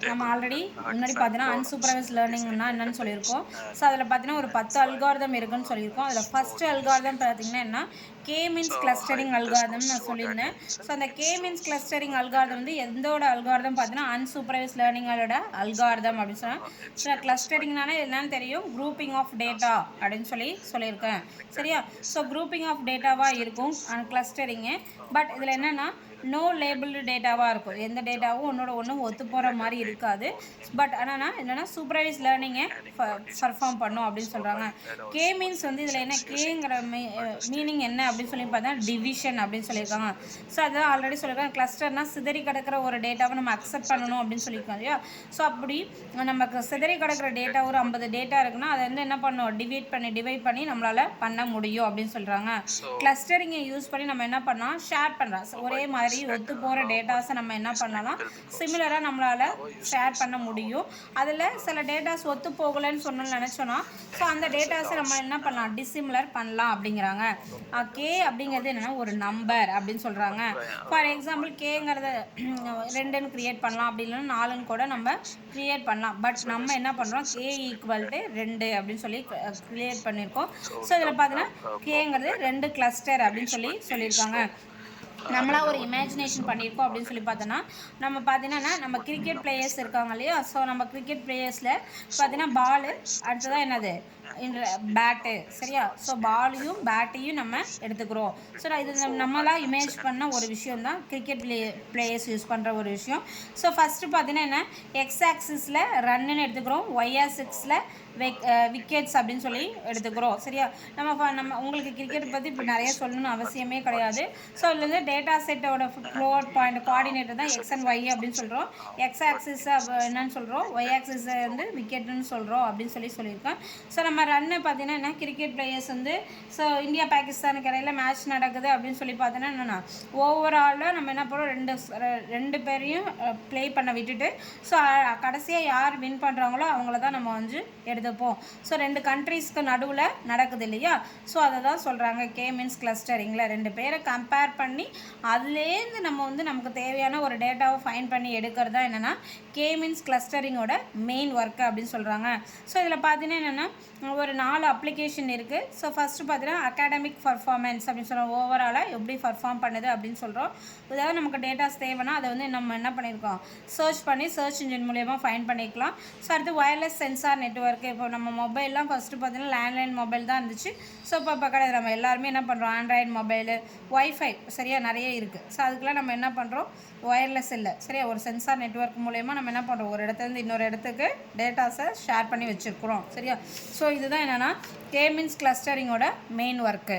நம்ம ஆல்ரெடி முன்னாடி பார்த்தீங்கன்னா அன்சூப்பர்வைஸ் லேர்னிங்னா என்னன்னு சொல்லியிருக்கோம். ஸோ அதில் பார்த்தீங்கன்னா ஒரு 10 அல்காரிதம் இருக்குன்னு சொல்லியிருக்கோம். அதில் ஃபஸ்ட்டு அல்காரிதம் பார்த்தீங்கன்னா என்ன, கே மீன்ஸ் கிளஸ்டரிங் அல்காரிதம் நான் சொல்லியிருந்தேன். ஸோ அந்த கே மீன்ஸ் கிளஸ்டரிங் அல்காரிதம் வந்து எந்தோட அல்காரிதம் பார்த்தீங்கன்னா அன்சூப்பர்வைஸ் லேர்னிங்கோட அல்காரிதம் அப்படின்னு சொன்னால். ஸோ கிளஸ்டரிங்னால என்னன்னு தெரியும், குரூப்பிங் ஆஃப் டேட்டா அப்படின்னு சொல்லியிருக்கேன். சரியா? ஸோ குரூப்பிங் ஆஃப் டேட்டாவாக இருக்கும் கிளஸ்டரிங்கு. பட் இதில் என்னென்னா நோ லேபிள்டு டேட்டாவாக இருக்கும். எந்த டேட்டாவும் ஒன்றோட ஒன்று ஒத்து போகிற மாதிரி இருக்காது. பட் ஆனால் என்னென்னா சூப்பர்வைஸ் லேர்னிங்கை பர்ஃபார்ம் பண்ணும் அப்படின்னு சொல்கிறாங்க. கே மீன்ஸ் வந்து இதில் என்ன, கேங்கிற மீனிங் என்ன அப்படின்னு சொல்லி பார்த்தா டிவிஷன் அப்படின்னு சொல்லியிருக்காங்க. ஸோ அதான் ஆல்ரெடி சொல்லியிருக்காங்க, கிளஸ்டர்னால் சிதறி கிடக்கிற ஒரு டேட்டாவை நம்ம அக்செப்ட் பண்ணணும் அப்படின்னு சொல்லியிருக்காங்க இல்லையா. ஸோ அப்படி நமக்கு சிதறி கிடக்கிற டேட்டா ஒரு 50 டேட்டா இருக்குன்னா அதை வந்து என்ன பண்ணணும், டிவைட் பண்ணி நம்மளால் பண்ண முடியும் அப்படின்னு சொல்கிறாங்க. கிளஸ்டரிங்கை யூஸ் பண்ணி நம்ம என்ன பண்ணலாம், ஷேர் பண்ணுறோம். ஒரே மாதிரி ஒத்து போகிற டேட்டாஸை நம்ம என்ன பண்ணலாம், சிமிலராக நம்மளால் ஷேர் பண்ண முடியும். அதில் சில டேட்டாஸ் ஒத்து போகலைன்னு நினச்சோன்னா ஸோ அந்த டேட்டாஸை நம்ம என்ன பண்ணலாம், டிசிமிலர் பண்ணலாம் அப்படிங்கிறாங்க. கே அப்படிங்கிறது என்னென்னா ஒரு நம்பர் அப்படின்னு சொல்கிறாங்க. ஃபார் எக்ஸாம்பிள் கேங்கிறத 2ன்னு க்ரியேட் பண்ணலாம், அப்படி இல்லைன்னா 4ன்னு கூட நம்ம க்ரியேட் பண்ணலாம். பட் நம்ம என்ன பண்ணுறோம், கே ஈக்குவல் டு 2 அப்படின்னு சொல்லி க்ரியேட் பண்ணியிருக்கோம். ஸோ இதில் பார்த்தீங்கன்னா கேங்கிறது 2 கிளஸ்டர் அப்படின்னு சொல்லியிருக்காங்க. நம்மளாக ஒரு இமேஜினேஷன் பண்ணியிருக்கோம் அப்படின்னு சொல்லி பார்த்தோன்னா, நம்ம பார்த்தீங்கன்னா நம்ம கிரிக்கெட் பிளேயர்ஸ் இருக்காங்க இல்லையா. ஸோ நம்ம கிரிக்கெட் பிளேயர்ஸில் பார்த்தீங்கன்னா பாலு, அடுத்ததான் என்னது பேட்டு. சரியா? ஸோ பாலையும் பேட்டையும் நம்ம எடுத்துக்கிறோம். ஸோ இது நம்மளாக இமேஜ் பண்ண ஒரு விஷயம் தான் கிரிக்கெட் பிளேயர்ஸ் யூஸ் பண்ணுற ஒரு விஷயம். ஸோ ஃபஸ்ட்டு பார்த்தீங்கன்னா என்ன, எக்ஸ் ஆக்சிஸில் ரன்னுன்னு எடுத்துக்கிறோம், ஒய் ஆக்சிஸில் விக்கெட்ஸ் அப்படின்னு சொல்லி எடுத்துக்கிறோம். சரியா? நம்ம உங்களுக்கு கிரிக்கெட் பற்றி இப்போ நிறைய சொல்லணும்னு அவசியமே கிடையாது. ஸோ இதில் வந்து டேட்டா செட்டோட ஃப்ளோட் பாயிண்ட் கோஆர்டினேட்டர் தான் எக்ஸ் அண்ட் ஒய் அப்படின்னு சொல்கிறோம். எக்ஸ் ஆக்சிஸ் என்னன்னு சொல்கிறோம், ஒய் ஆக்சிஸ் வந்து விக்கெட்டுன்னு சொல்கிறோம் அப்படின்னு சொல்லியிருக்கேன். ஸோ நம்ம ரன்னு பார்த்தீங்கன்னா என்ன, கிரிக்கெட் பிளேயர்ஸ் வந்து ஸோ இந்தியா பாகிஸ்தானுக்கு இடையில மேட்ச் நடக்குது அப்படின்னு சொல்லி பார்த்தோன்னா என்னென்னா ஓவராலாக நம்ம என்ன பண்ணுறோம், ரெண்டு பேரையும் ப்ளே பண்ண விட்டுட்டு ஸோ கடைசியாக யார் வின் பண்ணுறாங்களோ அவங்கள தான் நம்ம வந்து எடுத்துப்போம். ஸோ 2 கண்ட்ரீஸ்க்கு நடுவில் நடக்குது இல்லையா. ஸோ அதை தான் சொல்கிறாங்க கே மீன்ஸ் கிளஸ்டரிங்கில் 2 பேரை கம்பேர் பண்ணி அதுலேருந்து நம்ம வந்து நமக்கு தேவையான ஒரு டேட்டாவை ஃபைன் பண்ணி எடுக்கிறது தான் என்னென்னா கே மீன்ஸ் கிளஸ்டரிங்கோட மெயின் ஒர்க்கு அப்படின்னு சொல்கிறாங்க. ஸோ இதில் பார்த்தீங்கன்னா என்னென்னா ஒரு 4 அப்ளிகேஷன் இருக்குது. ஸோ ஃபஸ்ட்டு பார்த்தீங்கன்னா அகாடமிக் பர்ஃபார்மன்ஸ் அப்படின்னு சொல்கிறோம், ஓவராலாக எப்படி பர்ஃபார்ம் பண்ணுது அப்படின்னு சொல்கிறோம். ஏதாவது நமக்கு டேட்டாஸ் தேவைன்னா அதை வந்து நம்ம என்ன பண்ணியிருக்கோம், சர்ச் இன்ஜின் மூலயமா ஃபைன் பண்ணிக்கலாம். ஸோ அடுத்து வயர்லெஸ் சென்சார் நெட்வொர்க்கு. இப்போ நம்ம மொபைல்லாம் ஃபஸ்ட்டு பார்த்தீங்கன்னா லேண்ட்லைன் மொபைல் தான் இருந்துச்சு. ஸோ இப்போ கிடையாது, நம்ம எல்லாருமே என்ன பண்ணுறோம், ஆண்ட்ராய்டு மொபைலு, ஒய்ஃபை சரியா நிறைய இருக்குது. ஸோ அதுக்கெலாம் நம்ம என்ன பண்ணுறோம், ஒயர்லெஸ் இல்லை சரியா, ஒரு சென்சார் நெட்வொர்க் மூலயமா நம்ம என்ன பண்ணுறோம், ஒரு இடத்துலேருந்து இன்னொரு இடத்துக்கு டேட்டாஸை ஷேர் பண்ணி வச்சுருக்குறோம். சரியா? ஸோ இதுதான் என்னென்னா கே மீன்ஸ் கிளஸ்டரிங்கோட மெயின் ஒர்க்கு.